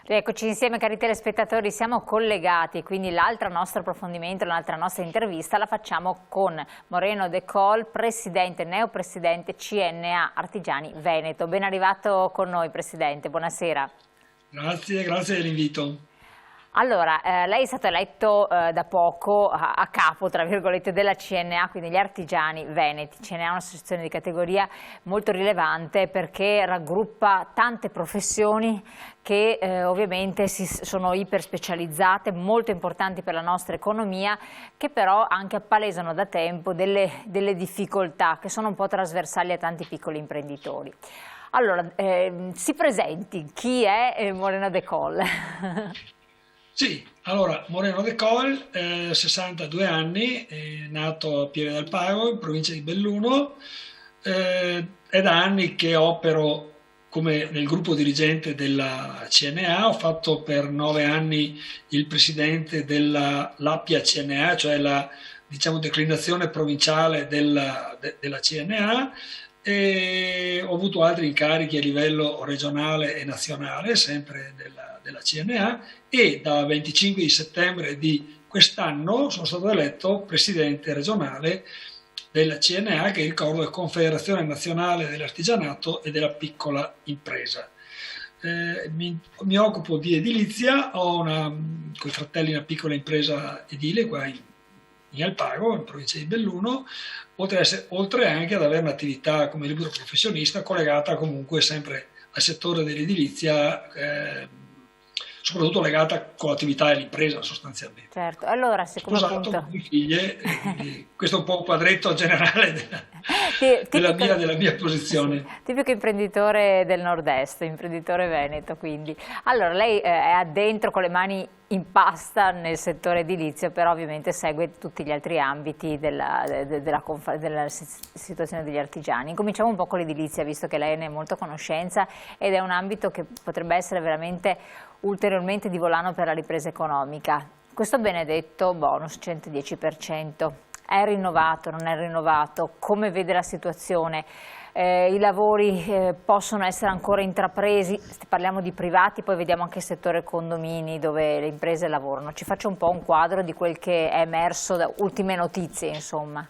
Rieccoci insieme cari telespettatori, siamo collegati, quindi l'altro nostro approfondimento, l'altra nostra intervista la facciamo con Moreno De Col, presidente, neopresidente CNA Artigiani Veneto. Ben arrivato con noi Presidente, buonasera. Grazie dell'invito. Allora, lei è stato eletto da poco a capo, tra virgolette, della CNA, quindi gli artigiani veneti. CNA è un'associazione di categoria molto rilevante perché raggruppa tante professioni che ovviamente sono iper specializzate, molto importanti per la nostra economia, che però anche appalesano da tempo delle difficoltà che sono un po' trasversali a tanti piccoli imprenditori. Allora, si presenti, chi è Moreno De Col? Sì, allora Moreno De Col, 62 anni, è nato a Pieve del Pago, in provincia di Belluno, è da anni che opero come nel gruppo dirigente della CNA, ho fatto per 9 anni il presidente della Lappia CNA, cioè la diciamo, declinazione provinciale della CNA, e ho avuto altri incarichi a livello regionale e nazionale, sempre della CNA, e da 25 di settembre di quest'anno sono stato eletto presidente regionale della CNA, che ricordo è Confederazione Nazionale dell'Artigianato e della Piccola Impresa. Mi occupo di edilizia, ho con i fratelli una piccola impresa edile qua in Alpago, in provincia di Belluno, oltre anche ad avere un'attività come libero professionista collegata comunque sempre al settore dell'edilizia, soprattutto legata con l'attività dell'impresa sostanzialmente. Certo, allora siccome Sposato appunto... con due figlie, questo è un po' un quadretto generale della mia posizione. Sì, tipico imprenditore del nord-est, imprenditore veneto quindi. Allora lei è addentro con le mani in pasta nel settore edilizio, però ovviamente segue tutti gli altri ambiti della situazione degli artigiani. Incominciamo un po' con l'edilizia, visto che lei ne è molto a conoscenza ed è un ambito che potrebbe essere veramente ulteriormente di volano per la ripresa economica. Questo benedetto bonus 110%, è rinnovato, non è rinnovato? Come vede la situazione? I lavori possono essere ancora intrapresi? Parliamo di privati, poi vediamo anche il settore condomini dove le imprese lavorano. Ci faccia un po' un quadro di quel che è emerso da ultime notizie, insomma.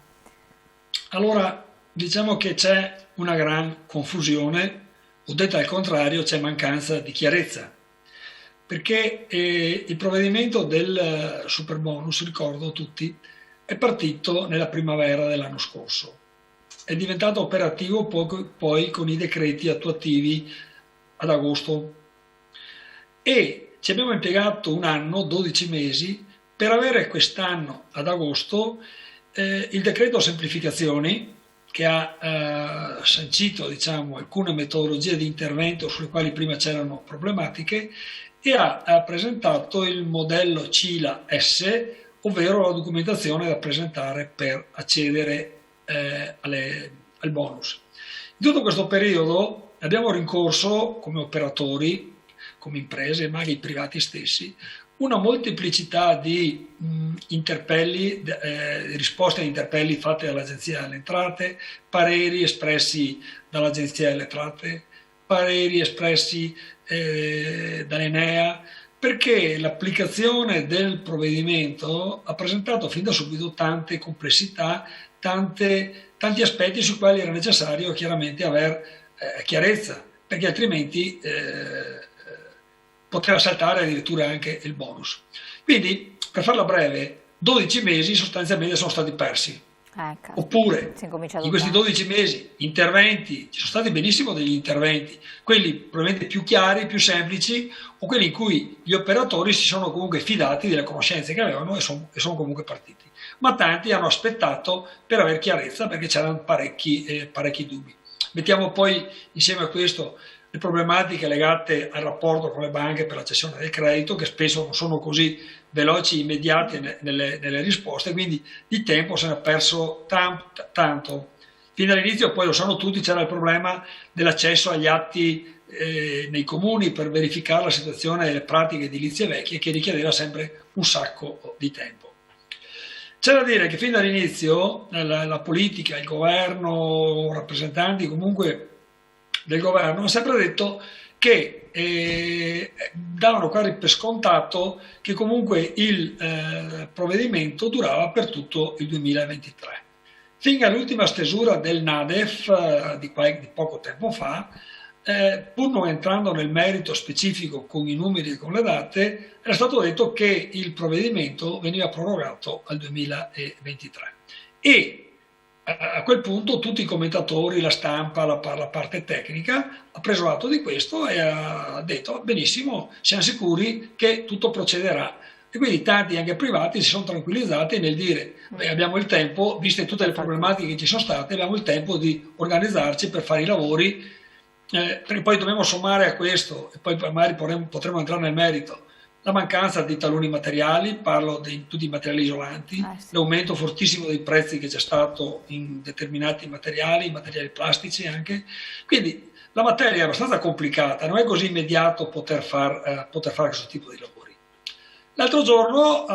Allora, diciamo che c'è una gran confusione, o detta al contrario, c'è mancanza di chiarezza. Perché il provvedimento del Superbonus, ricordo tutti, è partito nella primavera dell'anno scorso. È diventato operativo poi con i decreti attuativi ad agosto e ci abbiamo impiegato un anno, 12 mesi, per avere quest'anno ad agosto il decreto semplificazioni che ha sancito diciamo, alcune metodologie di intervento sulle quali prima c'erano problematiche e ha presentato il modello CILA-S, ovvero la documentazione da presentare per accedere al bonus. In tutto questo periodo abbiamo rincorso come operatori, come imprese, ma anche i privati stessi, una molteplicità di interpelli, risposte a interpelli fatte dall'Agenzia delle Entrate, pareri espressi dall'Agenzia delle Entrate, pareri espressi dall'Enea, perché l'applicazione del provvedimento ha presentato fin da subito tante complessità, tanti aspetti sui quali era necessario chiaramente avere chiarezza, perché altrimenti poteva saltare addirittura anche il bonus. Quindi, per farla breve, 12 mesi sostanzialmente sono stati persi. Oppure in questi 12 mesi interventi, ci sono stati benissimo degli interventi, quelli probabilmente più chiari, più semplici, o quelli in cui gli operatori si sono comunque fidati delle conoscenze che avevano e sono comunque partiti. Ma tanti hanno aspettato per avere chiarezza perché c'erano parecchi dubbi. Mettiamo poi insieme a questo le problematiche legate al rapporto con le banche per la cessione del credito, che spesso non sono così veloci e immediate nelle risposte, quindi di tempo se ne è perso tanto. Fin dall'inizio, poi lo sanno tutti, c'era il problema dell'accesso agli atti nei comuni per verificare la situazione delle pratiche edilizie vecchie, che richiedeva sempre un sacco di tempo. C'è da dire che fin dall'inizio la politica, il governo, rappresentanti comunque del governo hanno sempre detto che davano quasi per scontato che comunque il provvedimento durava per tutto il 2023. Fino all'ultima stesura del NADEF di poco tempo fa, pur non entrando nel merito specifico con i numeri e con le date, era stato detto che il provvedimento veniva prorogato al 2023. E a quel punto tutti i commentatori, la stampa, la parte tecnica ha preso atto di questo e ha detto benissimo, siamo sicuri che tutto procederà. E quindi tanti anche privati si sono tranquillizzati nel dire abbiamo il tempo, viste tutte le problematiche che ci sono state, abbiamo il tempo di organizzarci per fare i lavori, perché poi dobbiamo sommare a questo, e poi magari potremo entrare nel merito, la mancanza di taluni materiali, parlo di tutti i materiali isolanti, sì. L'aumento fortissimo dei prezzi che c'è stato in determinati materiali plastici anche, quindi la materia è abbastanza complicata, non è così immediato poter fare questo tipo di lavori. L'altro giorno,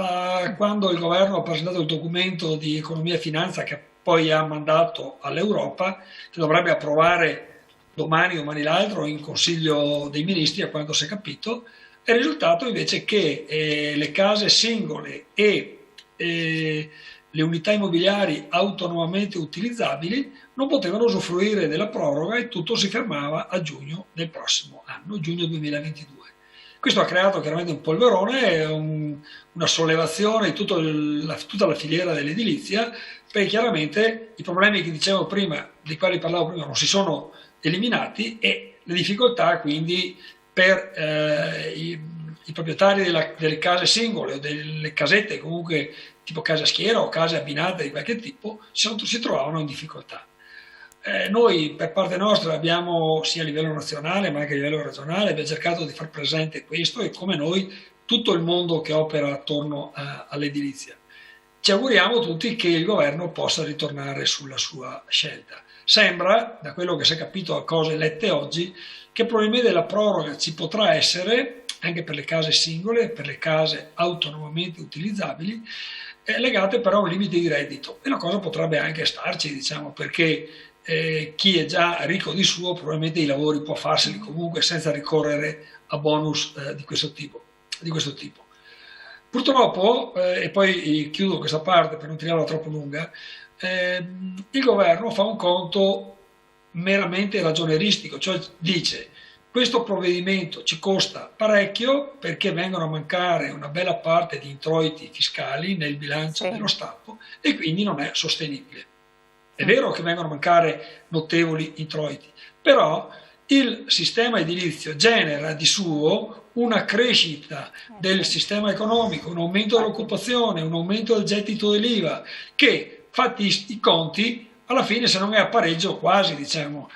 quando il governo ha presentato il documento di economia e finanza che poi ha mandato all'Europa, che dovrebbe approvare domani l'altro in Consiglio dei Ministri, a quanto si è capito, è il risultato invece che le case singole e le unità immobiliari autonomamente utilizzabili non potevano usufruire della proroga e tutto si fermava a giugno del prossimo anno, giugno 2022. Questo ha creato chiaramente un polverone, una sollevazione di tutta la filiera dell'edilizia, perché chiaramente i problemi che dicevo prima, dei quali parlavo prima, non si sono eliminati e le difficoltà quindi per i proprietari delle case singole o delle casette comunque tipo case a schiera o case abbinate di qualche tipo si trovavano in difficoltà. Noi per parte nostra abbiamo sia a livello nazionale ma anche a livello regionale abbiamo cercato di far presente questo e come noi tutto il mondo che opera attorno all'edilizia. Ci auguriamo tutti che il governo possa ritornare sulla sua scelta. Sembra, da quello che si è capito a cose lette oggi, che probabilmente la proroga ci potrà essere anche per le case singole, per le case autonomamente utilizzabili, legate però a un limite di reddito. E la cosa potrebbe anche starci, diciamo, perché chi è già ricco di suo probabilmente i lavori può farseli comunque senza ricorrere a bonus di questo tipo. Purtroppo, e poi chiudo questa parte per non tirarla troppo lunga, il governo fa un conto meramente ragionieristico, cioè dice questo provvedimento ci costa parecchio perché vengono a mancare una bella parte di introiti fiscali nel bilancio dello Stato e quindi non è sostenibile. È vero che vengono a mancare notevoli introiti, però il sistema edilizio genera di suo una crescita del sistema economico, un aumento dell'occupazione, un aumento del gettito dell'IVA, che fatti i conti, alla fine se non è a pareggio quasi, diciamo.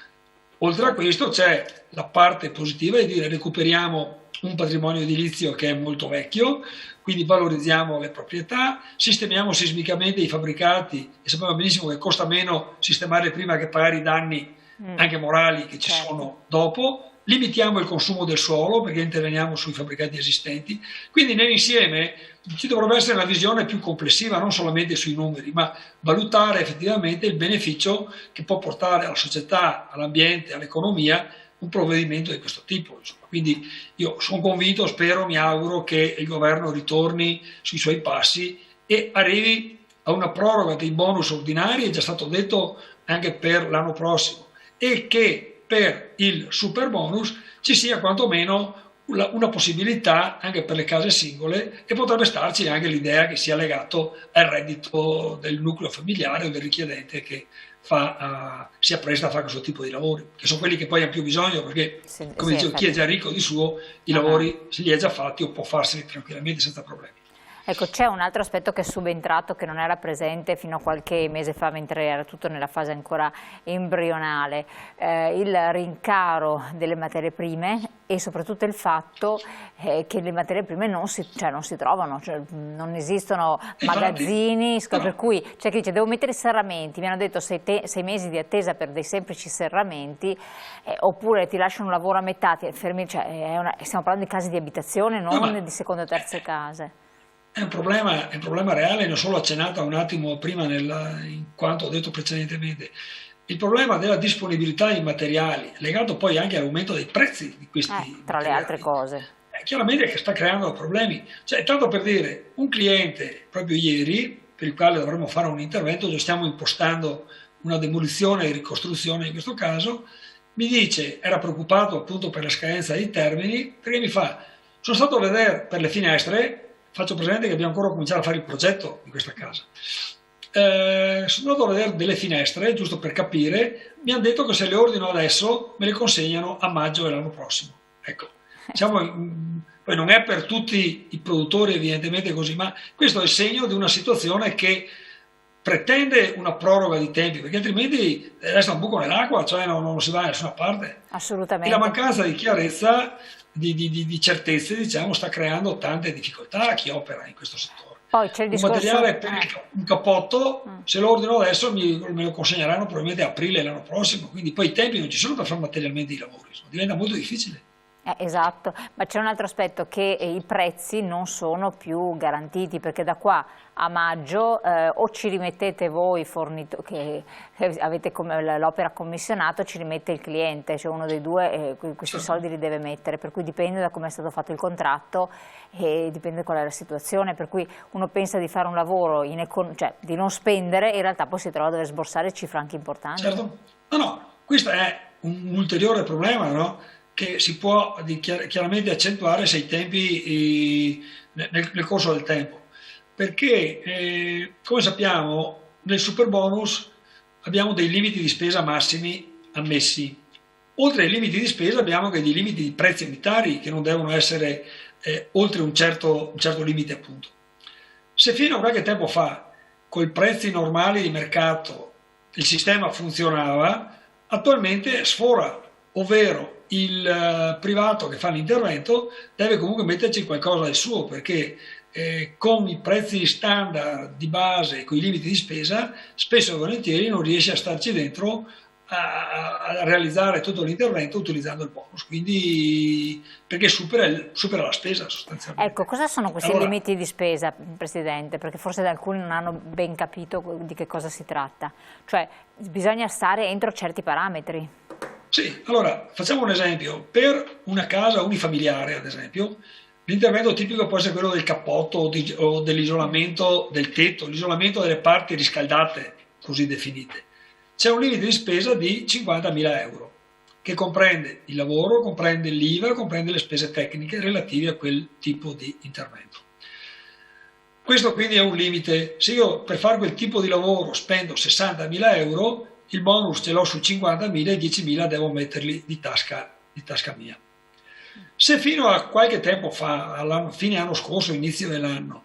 Oltre a questo c'è la parte positiva di dire recuperiamo un patrimonio edilizio che è molto vecchio, quindi valorizziamo le proprietà, sistemiamo sismicamente i fabbricati e sappiamo benissimo che costa meno sistemarli prima che pagare i danni anche morali che ci sono dopo, limitiamo il consumo del suolo perché interveniamo sui fabbricati esistenti, quindi nell'insieme ci dovrebbe essere una visione più complessiva, non solamente sui numeri, ma valutare effettivamente il beneficio che può portare alla società, all'ambiente, all'economia un provvedimento di questo tipo. Insomma. Quindi io sono convinto, spero, mi auguro che il governo ritorni sui suoi passi e arrivi a una proroga dei bonus ordinari, è già stato detto anche per l'anno prossimo, e che per il super bonus ci sia quantomeno una possibilità anche per le case singole e potrebbe starci anche l'idea che sia legato al reddito del nucleo familiare o del richiedente che si appresta a fare questo tipo di lavori, che sono quelli che poi hanno più bisogno perché, come dicevo, chi è già ricco di suo, i lavori se li ha già fatti o può farseli tranquillamente senza problemi. Ecco, c'è un altro aspetto che è subentrato, che non era presente fino a qualche mese fa, mentre era tutto nella fase ancora embrionale, il rincaro delle materie prime e soprattutto il fatto che le materie prime non si trovano, cioè non esistono magazzini, per cui c'è chi dice devo mettere i serramenti, mi hanno detto 6 mesi di attesa per dei semplici serramenti, oppure ti lasciano un lavoro a metà, stiamo parlando di case di abitazione, non di seconde o terze case. È un problema reale, ne ho solo accennata un attimo prima in quanto ho detto precedentemente. il problema della disponibilità di materiali, legato poi anche all'aumento dei prezzi di questi tra le altre materiali, cose. chiaramente che sta creando problemi. Cioè, tanto per dire, un cliente proprio ieri, per il quale dovremmo fare un intervento, già stiamo impostando una demolizione e ricostruzione in questo caso, mi dice, era preoccupato appunto per la scadenza dei termini, perché mi fa, sono stato a vedere per le finestre, faccio presente che abbiamo ancora cominciato a fare il progetto di questa casa. Sono andato a vedere delle finestre, giusto per capire, mi hanno detto che se le ordino adesso me le consegnano a maggio dell'anno prossimo. Ecco, poi non è per tutti i produttori evidentemente così, ma questo è il segno di una situazione che pretende una proroga di tempi, perché altrimenti resta un buco nell'acqua, cioè non si va da nessuna parte. E la Assolutamente. mancanza di chiarezza, di certezze, diciamo, sta creando tante difficoltà a chi opera in questo settore. Poi c'è il Un discorso. materiale per un cappotto, se lo ordino adesso me lo consegneranno probabilmente a aprile l'anno prossimo, quindi poi i tempi non ci sono per fare materialmente i lavori, diventa molto difficile. Esatto, ma c'è un altro aspetto che i prezzi non sono più garantiti, perché da qua a maggio o ci rimettete voi che avete l'opera commissionato, ci rimette il cliente, cioè uno dei due questi soldi li deve mettere, per cui dipende da come è stato fatto il contratto e dipende qual è la situazione, per cui uno pensa di fare un lavoro, cioè di non spendere, in realtà poi si trova a dover sborsare cifre anche importanti. Certo, no, questo è un ulteriore problema, no? Che si può chiaramente accentuare se i tempi nel corso del tempo, perché come sappiamo nel super bonus abbiamo dei limiti di spesa massimi ammessi, oltre ai limiti di spesa abbiamo anche dei limiti di prezzi unitari che non devono essere oltre un certo limite appunto. Se fino a qualche tempo fa con i prezzi normali di mercato il sistema funzionava, attualmente sfora, ovvero il privato che fa l'intervento deve comunque metterci qualcosa del suo, perché con i prezzi standard di base, con i limiti di spesa, spesso e volentieri non riesce a starci dentro a realizzare tutto l'intervento utilizzando il bonus, quindi perché supera la spesa sostanzialmente. Ecco, cosa sono questi limiti di spesa, Presidente? Perché forse alcuni non hanno ben capito di che cosa si tratta, cioè bisogna stare entro certi parametri. Sì, allora facciamo un esempio. Per una casa unifamiliare, ad esempio, l'intervento tipico può essere quello del cappotto o dell'isolamento del tetto, l'isolamento delle parti riscaldate, così definite. C'è un limite di spesa di 50.000 euro, che comprende il lavoro, comprende l'IVA, comprende le spese tecniche relative a quel tipo di intervento. Questo quindi è un limite. Se io per fare quel tipo di lavoro spendo 60.000 euro, il bonus ce l'ho su 50.000 e 10.000 devo metterli di tasca mia. Se fino a qualche tempo fa, fine anno scorso, inizio dell'anno,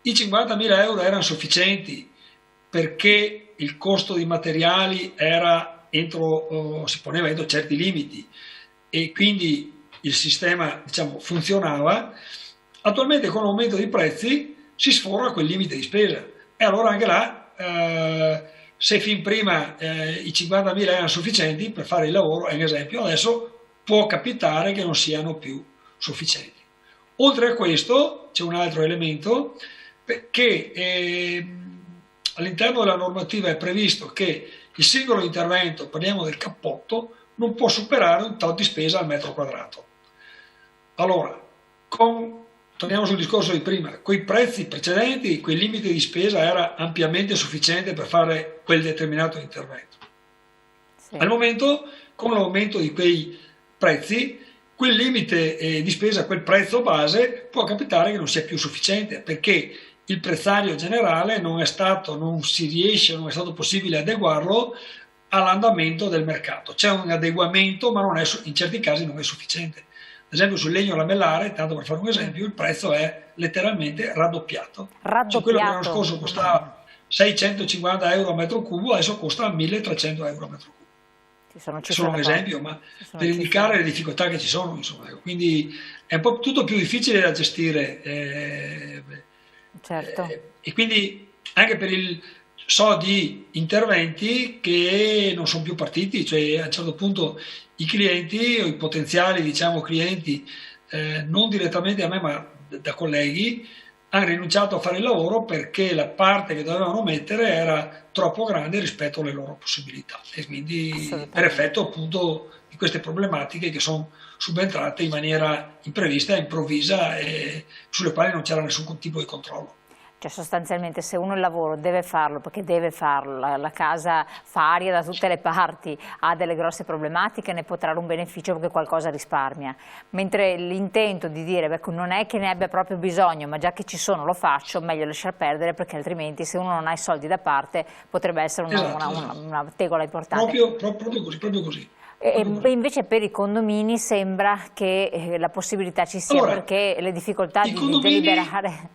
i 50.000 euro erano sufficienti perché il costo di materiali era si poneva entro certi limiti e quindi il sistema, diciamo, funzionava, attualmente con l'aumento dei prezzi si sfora quel limite di spesa e allora anche là se fin prima i 50.000 erano sufficienti per fare il lavoro, è un esempio, adesso può capitare che non siano più sufficienti. Oltre a questo c'è un altro elemento che all'interno della normativa è previsto che il singolo intervento, parliamo del cappotto, non può superare un tot di spesa al metro quadrato. Allora, torniamo sul discorso di prima, con i prezzi precedenti, quel limite di spesa era ampiamente sufficiente per fare quel determinato intervento. Sì. Al momento, con l'aumento di quei prezzi, quel limite di spesa, quel prezzo base, può capitare che non sia più sufficiente, perché il prezzario generale non è stato possibile adeguarlo all'andamento del mercato. C'è un adeguamento, ma in certi casi non è sufficiente. Ad esempio sul legno lamellare, tanto per fare un esempio, il prezzo è letteralmente raddoppiato. Cioè quello che l'anno scorso costava 650 euro a metro cubo, adesso costa 1.300 euro a metro cubo. È solo un esempio, ma per indicare le difficoltà che ci sono, insomma. Quindi è un po' tutto più difficile da gestire. Certo. E quindi anche per di interventi che non sono più partiti, cioè a un certo punto i clienti o i potenziali, diciamo, clienti, non direttamente a me ma da colleghi, hanno rinunciato a fare il lavoro perché la parte che dovevano mettere era troppo grande rispetto alle loro possibilità, e quindi per assolutamente. effetto appunto di queste problematiche che sono subentrate in maniera imprevista, improvvisa, e sulle quali non c'era nessun tipo di controllo. Cioè sostanzialmente se uno il lavoro deve farlo perché deve farlo, la casa fa aria da tutte le parti, ha delle grosse problematiche, ne può trarre un beneficio perché qualcosa risparmia. Mentre l'intento di dire beh, non è che ne abbia proprio bisogno, ma già che ci sono lo faccio, meglio lasciar perdere perché altrimenti se uno non ha i soldi da parte potrebbe essere Esatto, esatto. una tegola importante. Proprio così, proprio così, E proprio così. invece per i condomini sembra che la possibilità ci sia Allora, perché le difficoltà i di condomini deliberare.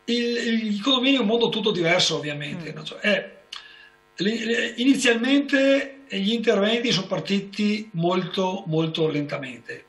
il condominio è un mondo tutto diverso, ovviamente, Mm, no? Cioè, inizialmente gli interventi sono partiti molto, molto lentamente,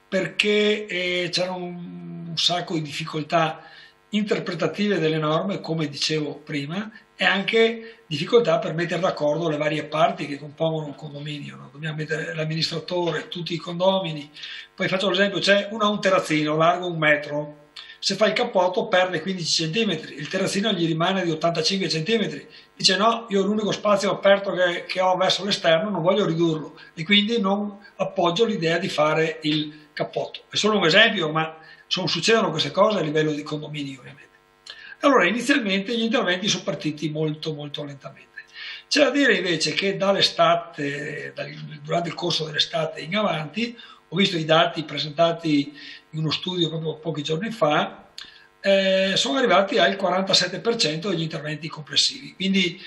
perché c'era un sacco di difficoltà interpretative delle norme, come dicevo prima, e anche difficoltà per mettere d'accordo le varie parti che compongono un condominio, no? Dobbiamo mettere l'amministratore, tutti i condomini. Poi faccio l'esempio, c'è uno ha un terrazzino largo 1 metro, se fa il cappotto perde 15 centimetri, il terrazzino gli rimane di 85 centimetri. Dice no, io l'unico spazio aperto che ho verso l'esterno non voglio ridurlo, e quindi non appoggio l'idea di fare il cappotto. È solo un esempio, ma succedono queste cose a livello di condomini, ovviamente. Allora, inizialmente gli interventi sono partiti molto, molto lentamente. C'è da dire invece che dall'estate, durante il corso dell'estate in avanti, ho visto i dati presentati in uno studio proprio pochi giorni fa, sono arrivati al 47% degli interventi complessivi. Quindi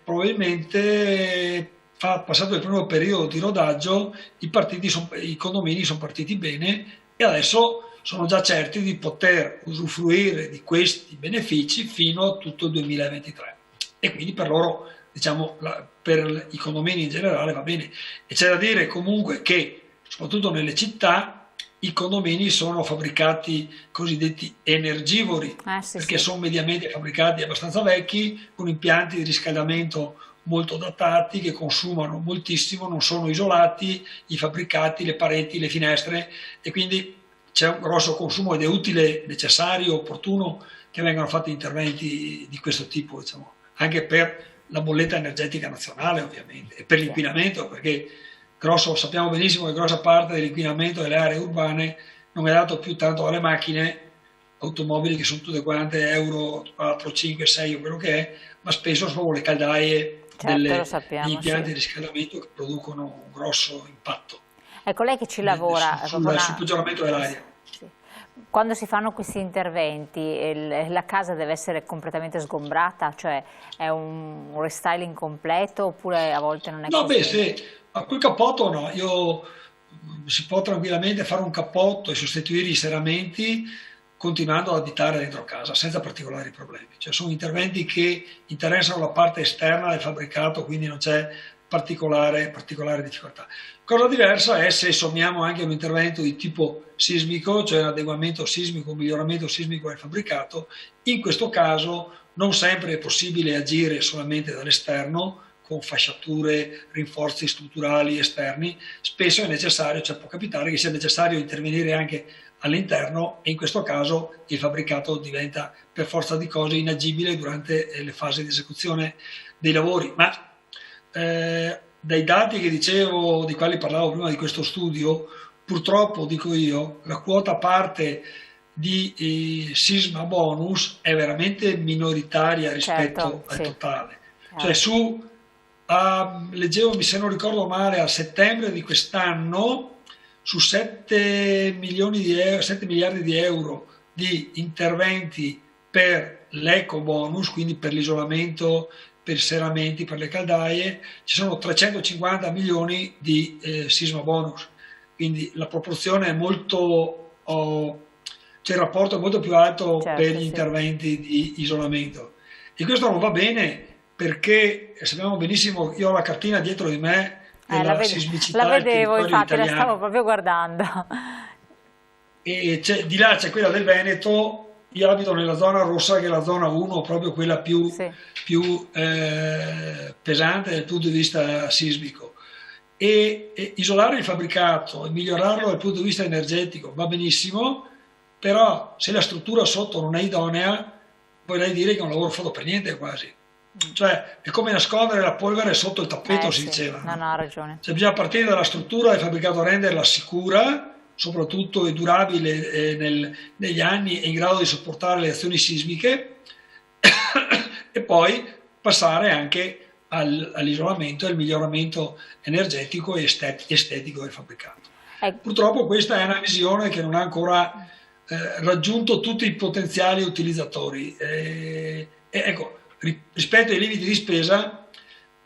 probabilmente, passato il primo periodo di rodaggio, i condomini sono partiti bene, e adesso sono già certi di poter usufruire di questi benefici fino a tutto il 2023. E quindi per loro, diciamo, per i condomini in generale va bene. E c'è da dire comunque che, soprattutto nelle città, i condomini sono fabbricati cosiddetti energivori, sì, perché sì. sono mediamente fabbricati abbastanza vecchi, con impianti di riscaldamento molto datati, che consumano moltissimo, non sono isolati, i fabbricati, le pareti, le finestre, e quindi c'è un grosso consumo, ed è utile, necessario, opportuno che vengano fatti interventi di questo tipo, diciamo, anche per la bolletta energetica nazionale, ovviamente, e per Chiaro. l'inquinamento, perché sappiamo benissimo che grossa parte dell'inquinamento delle aree urbane non è dato più tanto dalle macchine, automobili che sono tutte quante Euro 4, 5, 6 o quello che è, ma spesso sono proprio le caldaie Certo, lo degli sappiamo, sì. impianti di riscaldamento che producono un grosso impatto Ecco, lei che ci lavora, è proprio sul peggioramento dell'aria. sì. Quando si fanno questi interventi, la casa deve essere completamente sgombrata, cioè è un restyling completo oppure a volte non è No, beh, così? se a quel cappotto no, si può tranquillamente fare un cappotto e sostituire i serramenti continuando ad abitare dentro casa senza particolari problemi. Cioè sono interventi che interessano la parte esterna del fabbricato, quindi non c'è particolare difficoltà. Cosa diversa è se sommiamo anche un intervento di tipo sismico, cioè un adeguamento sismico, un miglioramento sismico del fabbricato. In questo caso non sempre è possibile agire solamente dall'esterno, con fasciature, rinforzi strutturali esterni, spesso è necessario, cioè può capitare che sia necessario intervenire anche all'interno, e in questo caso il fabbricato diventa per forza di cose inagibile durante le fasi di esecuzione dei lavori. Ma dai dati che dicevo, di quali parlavo prima di questo studio, purtroppo, dico io, la quota parte di sisma bonus è veramente minoritaria Certo, rispetto al sì, totale. Cioè chiaro. leggevo, se non ricordo male, a settembre di quest'anno, su 7 milioni di euro, 7 miliardi di euro di interventi per l'eco bonus, quindi per l'isolamento, per i serramenti, per le caldaie, ci sono 350 milioni di sisma bonus. Quindi la proporzione è molto, cioè il rapporto è molto più alto per Certo, gli sì. interventi di isolamento. E questo non va bene perché sappiamo benissimo, io ho la cartina dietro di me La, della la sismicità del vedevo, territorio infatti, la stavo italiano, proprio guardando. e di là c'è quella del Veneto. Io abito nella zona rossa, che è la zona 1, proprio quella Sì, più pesante dal punto di vista sismico. E isolare il fabbricato e migliorarlo dal punto di vista energetico va benissimo, però se la struttura sotto non è idonea, vorrei dire che è un lavoro fatto per niente quasi. Cioè è come nascondere la polvere sotto il tappeto, si Sì, diceva, no, no? no, ha ragione. Cioè, bisogna partire dalla struttura del fabbricato, renderla sicura, soprattutto e durabile negli anni e in grado di sopportare le azioni sismiche e poi passare anche all'isolamento e al miglioramento energetico e estetico del fabbricato. Ecco. Purtroppo questa è una visione che non ha ancora raggiunto tutti i potenziali utilizzatori. Ecco, rispetto ai limiti di spesa,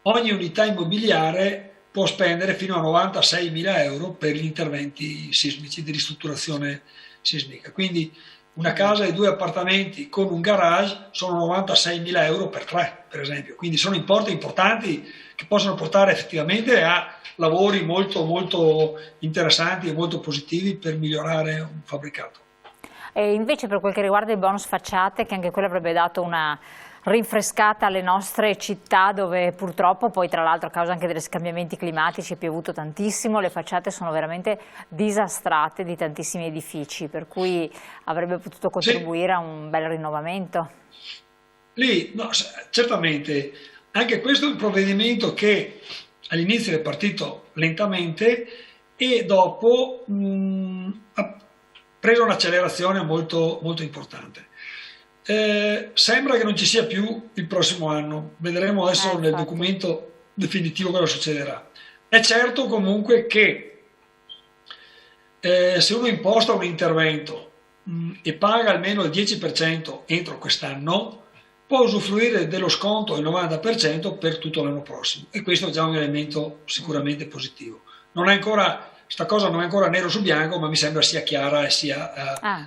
ogni unità immobiliare può spendere fino a 96.000 euro per gli interventi sismici di ristrutturazione sismica. Quindi una casa e 2 appartamenti con un garage sono 96.000 euro per 3, per esempio. Quindi sono importi importanti che possono portare effettivamente a lavori molto, molto interessanti e molto positivi per migliorare un fabbricato. E invece per quel che riguarda il bonus facciate, che anche quello avrebbe dato una rinfrescata alle nostre città, dove purtroppo poi tra l'altro a causa anche degli scambiamenti climatici è piovuto tantissimo, le facciate sono veramente disastrate di tantissimi edifici, per cui avrebbe potuto contribuire a un bel rinnovamento. Lì, no, certamente, anche questo è un provvedimento che all'inizio è partito lentamente e dopo ha preso un'accelerazione molto, molto importante. Sembra che non ci sia più il prossimo anno, vedremo adesso nel documento definitivo cosa succederà. È certo comunque che se uno imposta un intervento e paga almeno il 10% entro quest'anno, può usufruire dello sconto del 90% per tutto l'anno prossimo, e questo è già un elemento sicuramente positivo. Questa cosa non è ancora nero su bianco, ma mi sembra sia chiara e sia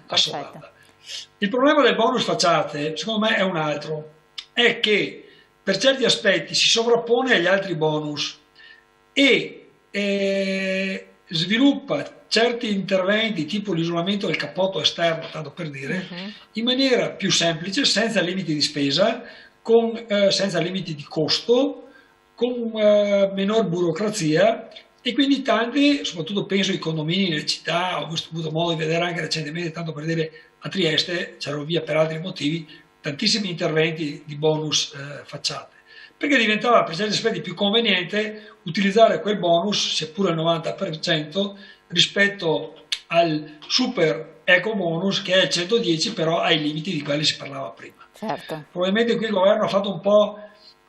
assodata. Il problema del bonus facciate, secondo me, è un altro, è che per certi aspetti si sovrappone agli altri bonus e sviluppa certi interventi tipo l'isolamento del cappotto esterno, tanto per dire, in maniera più semplice, senza limiti di spesa, senza limiti di costo, con minor burocrazia, e quindi tanti, soprattutto penso ai condomini nelle città, ho avuto modo di vedere anche recentemente, tanto per dire a Trieste, c'erano via per altri motivi, tantissimi interventi di bonus facciate, perché diventava per certi aspetti più conveniente utilizzare quel bonus, seppure al 90%, rispetto al super eco bonus che è il 110, però ai limiti di quelli si parlava prima. Certo. Probabilmente qui il governo ha fatto un po',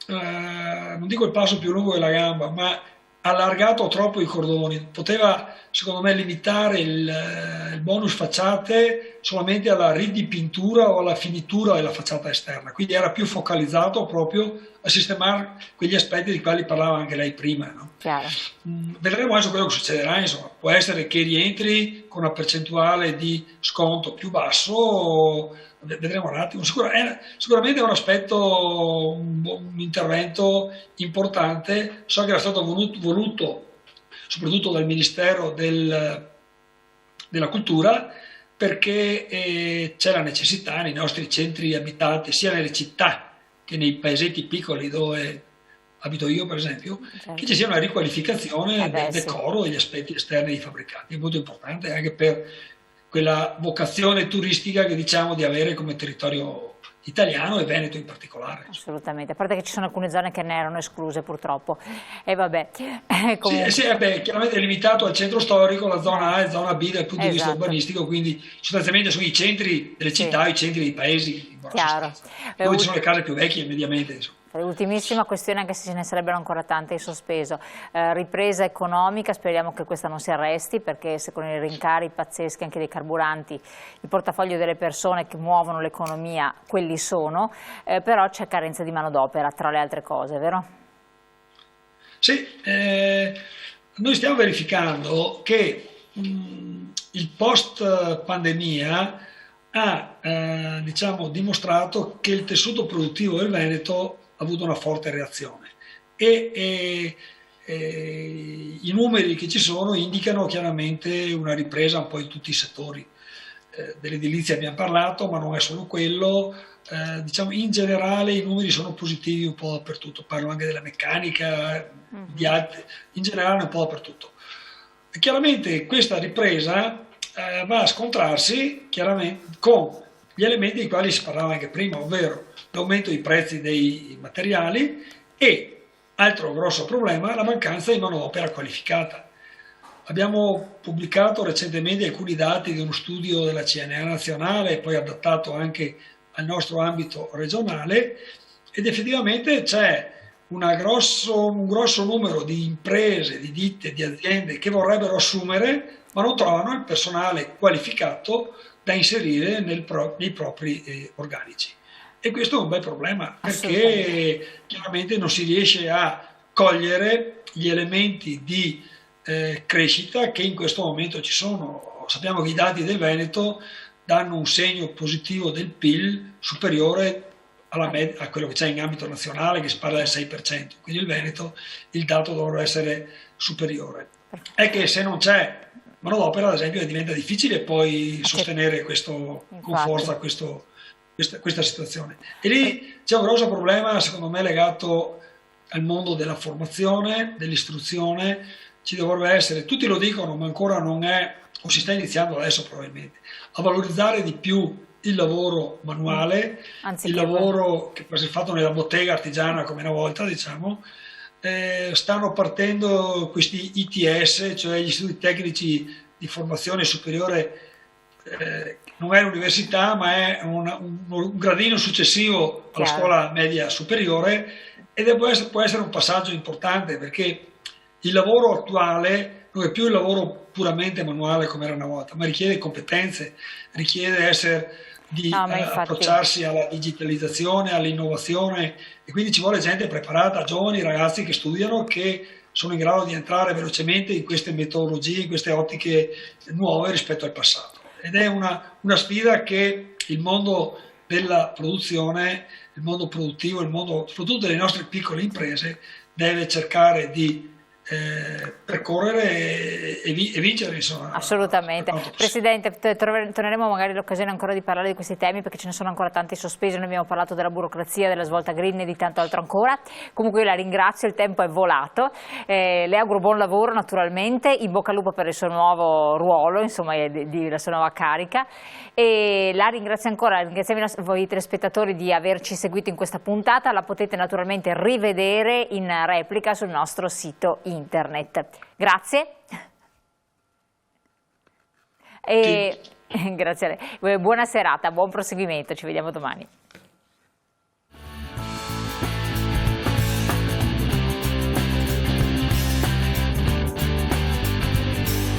non dico il passo più lungo della gamba, ma allargato troppo i cordoni. Poteva, secondo me, limitare il bonus facciate solamente alla ridipintura o alla finitura della facciata esterna, quindi era più focalizzato proprio a sistemare quegli aspetti di quali parlava anche lei prima, no? Chiaro. Vedremo adesso quello che succederà, insomma. Può essere che rientri con una percentuale di sconto più basso, vedremo un attimo. Sicuramente è un aspetto, un intervento importante. So che era stato voluto soprattutto dal Ministero della Cultura, perché c'è la necessità nei nostri centri abitati, sia nelle città che nei paesetti piccoli dove abito io, per esempio, che ci sia una riqualificazione del decoro e degli aspetti esterni dei fabbricati. È molto importante anche per quella vocazione turistica che diciamo di avere come territorio italiano e veneto in particolare. Assolutamente, a parte che ci sono alcune zone che ne erano escluse purtroppo. E vabbè. Sì, chiaramente è limitato al centro storico, la zona A e zona B dal punto di vista urbanistico, quindi sostanzialmente sono i centri delle città, i centri dei paesi, in buona sostanza, dove ci sono le case più vecchie mediamente, insomma. Ultimissima questione, anche se ce ne sarebbero ancora tante in sospeso, ripresa economica, speriamo che questa non si arresti, perché se con i rincari pazzeschi anche dei carburanti il portafoglio delle persone che muovono l'economia quelli sono, però c'è carenza di manodopera tra le altre cose, vero? Sì, noi stiamo verificando che il post pandemia ha diciamo, dimostrato che il tessuto produttivo del Veneto ha avuto una forte reazione e i numeri che ci sono indicano chiaramente una ripresa un po' in tutti i settori. Dell'edilizia abbiamo parlato, ma non è solo quello, diciamo in generale i numeri sono positivi un po' dappertutto, parlo anche della meccanica, in generale un po' dappertutto. E chiaramente questa ripresa va a scontrarsi chiaramente con gli elementi di quali si parlava anche prima, ovvero l'aumento dei prezzi dei materiali e, altro grosso problema, la mancanza di manodopera qualificata. Abbiamo pubblicato recentemente alcuni dati di uno studio della CNA nazionale, poi adattato anche al nostro ambito regionale, ed effettivamente c'è un grosso numero di imprese, di ditte, di aziende che vorrebbero assumere, ma non trovano il personale qualificato da inserire nei propri organici. E questo è un bel problema Assolutamente. perché chiaramente non si riesce a cogliere gli elementi di crescita che in questo momento ci sono. Sappiamo che i dati del Veneto danno un segno positivo del PIL superiore a quello che c'è in ambito nazionale, che si parla del 6%, quindi il Veneto il dato dovrebbe essere superiore. È che se non c'è manodopera, ad esempio, diventa difficile poi sostenere con Infatti. forza questa situazione. E lì c'è un grosso problema, secondo me, legato al mondo della formazione, dell'istruzione. Ci dovrebbe essere, tutti lo dicono, ma ancora non è, o si sta iniziando adesso probabilmente, a valorizzare di più il lavoro manuale, il Anziché lavoro che può essere fatto nella bottega artigiana come una volta, diciamo. Stanno partendo questi ITS, cioè gli istituti tecnici di formazione superiore, non è l'università, ma è un gradino successivo alla chiaro. scuola media superiore, ed può essere un passaggio importante perché il lavoro attuale non è più il lavoro puramente manuale come era una volta, ma richiede competenze, richiede di No, ma infatti. approcciarsi alla digitalizzazione, all'innovazione, e quindi ci vuole gente preparata, giovani ragazzi che studiano, che sono in grado di entrare velocemente in queste metodologie, in queste ottiche nuove rispetto al passato. Ed è una sfida che il mondo della produzione, il mondo produttivo, il mondo soprattutto delle nostre piccole imprese deve cercare di percorrere e vincere, insomma, per Assolutamente. quanto possibile. Presidente, troveremo magari l'occasione ancora di parlare di questi temi perché ce ne sono ancora tanti sospesi, noi abbiamo parlato della burocrazia, della svolta green e di tanto altro ancora. Comunque io la ringrazio, il tempo è volato, le auguro buon lavoro naturalmente, in bocca al lupo per il suo nuovo ruolo, insomma la sua nuova carica, e la ringrazio ancora, ringraziamo voi telespettatori di averci seguito in questa puntata, la potete naturalmente rivedere in replica sul nostro sito internet. Grazie. Sì. E, grazie a lei. Buona serata, buon proseguimento, ci vediamo domani.